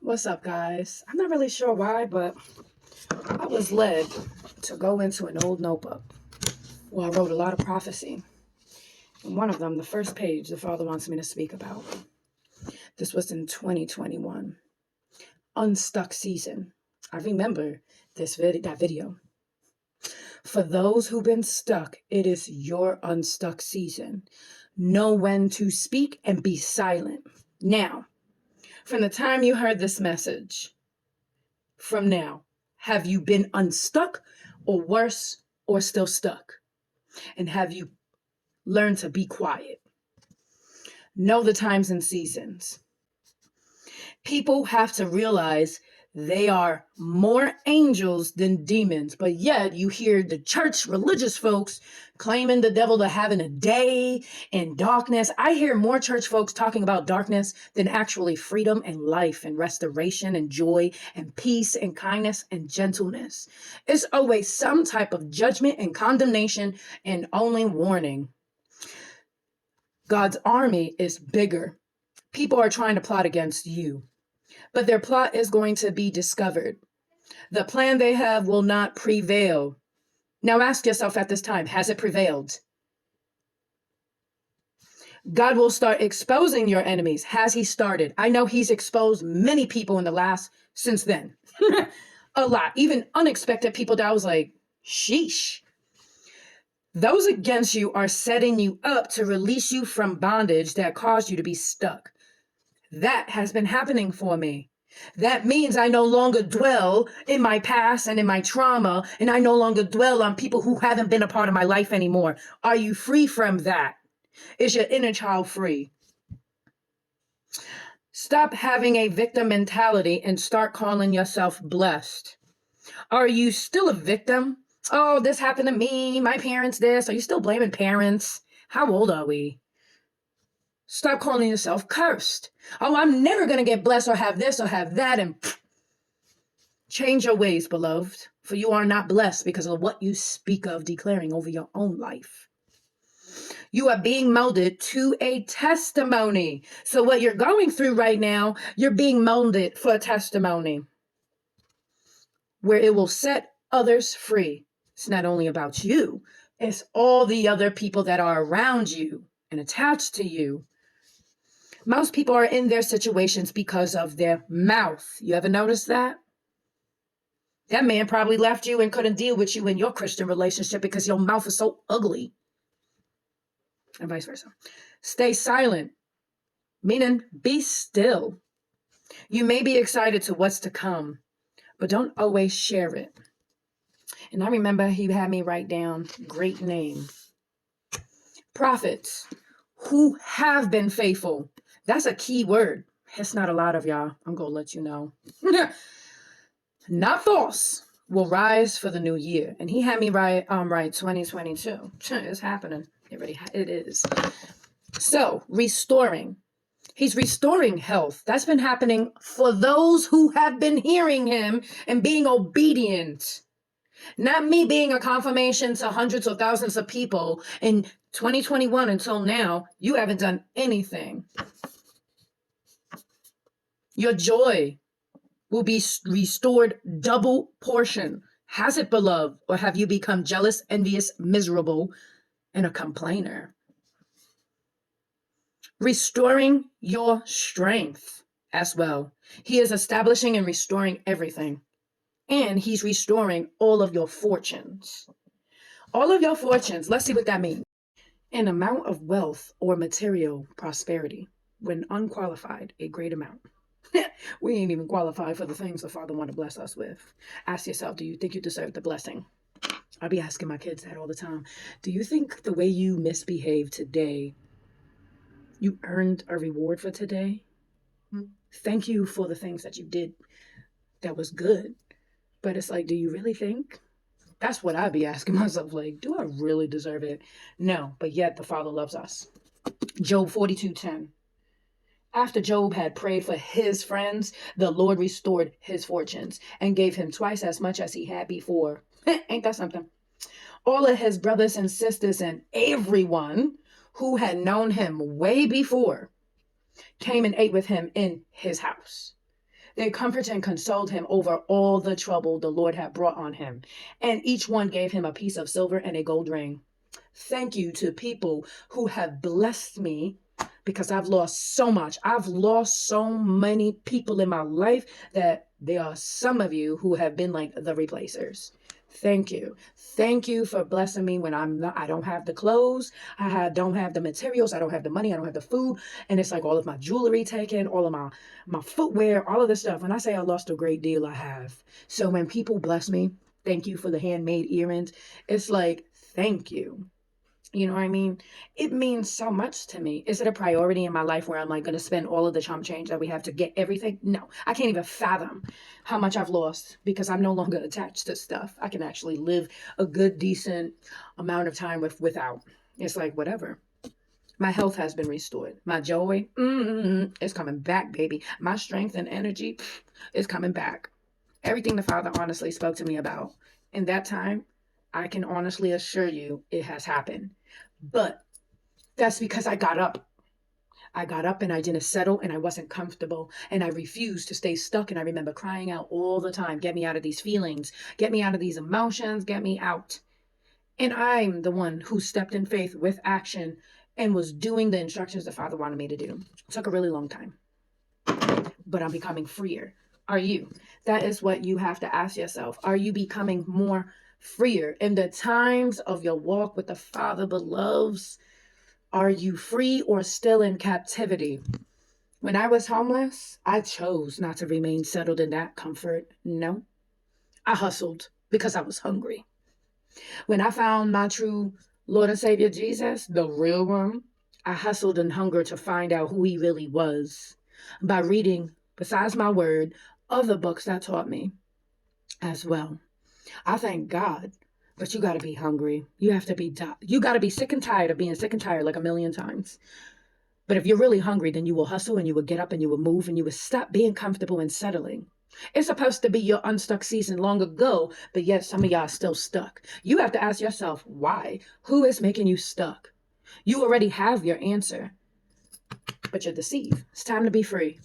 What's up, guys? I'm not really sure why, but I was led to go into an old notebook where I wrote a lot of prophecy. And one of them, the first page, the Father wants me to speak about. This was in 2021. Unstuck season. I remember that video. For those who've been stuck, it is your unstuck season. Know when to speak and be silent. Now, from the time you heard this message, from now, have you been unstuck or worse or still stuck? And have you learned to be quiet? Know the times and seasons. People have to realize they are more angels than demons, but yet you hear the church religious folks claiming the devil to having a day in darkness. I hear more church folks talking about darkness than actually freedom and life and restoration and joy and peace and kindness and gentleness. It's always some type of judgment and condemnation and only warning. God's army is bigger. People are trying to plot against you, but their plot is going to be discovered. The plan they have will not prevail. Now ask yourself at this time, has it prevailed? God will start exposing your enemies. Has he started? I know he's exposed many people in the last, since then. A lot, even unexpected people that I was like, sheesh. Those against you are setting you up to release you from bondage that caused you to be stuck. That has been happening for me. That means I no longer dwell in my past and in my trauma, and I no longer dwell on people who haven't been a part of my life anymore. Are you free from that? Is your inner child free? Stop having a victim mentality and start calling yourself blessed. Are you still a victim? Oh, this happened to me, my parents this. Are you still blaming parents? How old are we? Stop calling yourself cursed. Oh, I'm never going to get blessed or have this or have that. And change your ways, beloved, for you are not blessed because of what you speak of declaring over your own life. You are being molded to a testimony. So what you're going through right now, you're being molded for a testimony where it will set others free. It's not only about you, it's all the other people that are around you and attached to you. Most people are in their situations because of their mouth. You ever notice that? That man probably left you and couldn't deal with you in your Christian relationship because your mouth is so ugly. And vice versa. Stay silent, meaning be still. You may be excited to what's to come, but don't always share it. And I remember he had me write down great name. Prophets who have been faithful. That's a key word. It's not a lot of y'all. I'm going to let you know. Not false will rise for the new year. And he had me write 2022. It's happening. It is. So restoring. He's restoring health. That's been happening for those who have been hearing him and being obedient. Not me being a confirmation to hundreds or thousands of people in 2021 until now. You haven't done anything. Your joy will be restored double portion. Has it, beloved? Or have you become jealous, envious, miserable, and a complainer? Restoring your strength as well. He is establishing and restoring everything. And he's restoring all of your fortunes. All of your fortunes. Let's see what that means. An amount of wealth or material prosperity. When unqualified, a great amount. We ain't even qualified for the things the Father want to bless us with. Ask yourself, do you think you deserve the blessing? I'll be asking my kids that all the time. Do you think the way you misbehaved today, you earned a reward for today? Thank you for the things that you did that was good. But it's like, do you really think? That's what I'd be asking myself. Like, do I really deserve it? No, but yet the Father loves us. Job 42:10. After Job had prayed for his friends, the Lord restored his fortunes and gave him twice as much as he had before. Ain't that something? All of his brothers and sisters and everyone who had known him way before came and ate with him in his house. They comforted and consoled him over all the trouble the Lord had brought on him. And each one gave him a piece of silver and a gold ring. Thank you to people who have blessed me because I've lost so much. I've lost so many people in my life that there are some of you who have been like the replacers. Thank you. Thank you for blessing me when I don't have the clothes, don't have the materials, I don't have the money, I don't have the food, and it's like all of my jewelry taken, all of my footwear, all of this stuff. When I say I lost a great deal, I have. So when people bless me, thank you for the handmade earrings. It's like, thank you. You know what I mean? It means so much to me. Is it a priority in my life where I'm like going to spend all of the chump change that we have to get everything? No, I can't even fathom how much I've lost because I'm no longer attached to stuff. I can actually live a good, decent amount of time without. It's like, whatever. My health has been restored. My joy is coming back, baby. My strength and energy is coming back. Everything the Father honestly spoke to me about in that time, I can honestly assure you it has happened. But that's because I got up. I got up and I didn't settle and I wasn't comfortable and I refused to stay stuck. And I remember crying out all the time, get me out of these feelings, get me out of these emotions, get me out. And I'm the one who stepped in faith with action and was doing the instructions the Father wanted me to do. It took a really long time, but I'm becoming freer. Are you? That is what you have to ask yourself. Are you becoming more freer in the times of your walk with the Father, beloveds? Are you free or still in captivity? When I was homeless, I chose not to remain settled in that comfort. No, I hustled because I was hungry. When I found my true Lord and Savior Jesus, the real one, I hustled and hungered to find out who he really was by reading, besides my word, other books that taught me as well. I thank God, but you got to be hungry. You got to be sick and tired of being sick and tired like a million times. But if you're really hungry, then you will hustle and you will get up and you will move and you will stop being comfortable and settling. It's supposed to be your unstuck season long ago, but yet some of y'all are still stuck. You have to ask yourself, why? Who is making you stuck? You already have your answer, but you're deceived. It's time to be free.